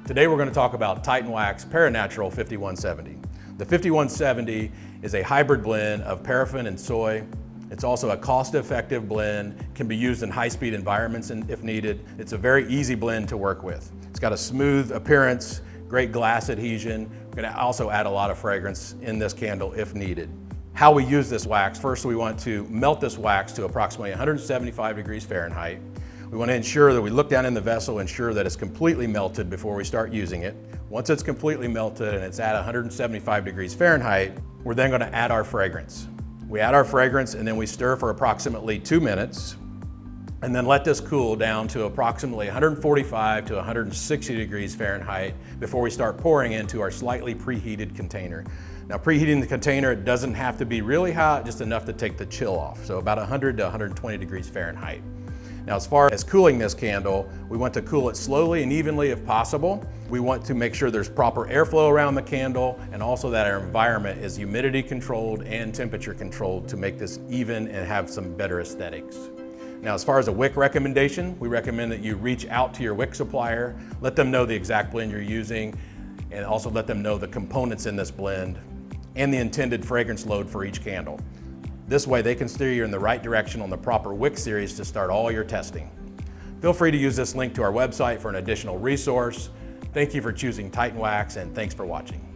Today we're going to talk about TitanWax ParaNatural 5170. The 5170 is a hybrid blend of paraffin and soy. It's also a cost-effective blend, can be used in high-speed environments if needed. It's a very easy blend to work with. It's got a smooth appearance, great glass adhesion. We're going to also add a lot of fragrance in this candle if needed. How we use this wax: first we want to melt this wax to approximately 175 degrees Fahrenheit. We want to ensure that we look down in the vessel, ensure that it's completely melted before we start using it. Once it's completely melted and it's at 175 degrees Fahrenheit, we're then going to add our fragrance. We add our fragrance and then we stir for approximately 2 minutes and then let this cool down to approximately 145 to 160 degrees Fahrenheit before we start pouring into our slightly preheated container. Now, preheating the container, it doesn't have to be really hot, just enough to take the chill off. So about 100 to 120 degrees Fahrenheit. Now, as far as cooling this candle, we want to cool it slowly and evenly if possible. We want to make sure there's proper airflow around the candle and also that our environment is humidity controlled and temperature controlled to make this even and have some better aesthetics. Now, as far as a wick recommendation, we recommend that you reach out to your wick supplier, let them know the exact blend you're using, and also let them know the components in this blend and the intended fragrance load for each candle. This way they can steer you in the right direction on the proper wick series to start all your testing. Feel free to use this link to our website for an additional resource. Thank you for choosing TitanWax, and thanks for watching.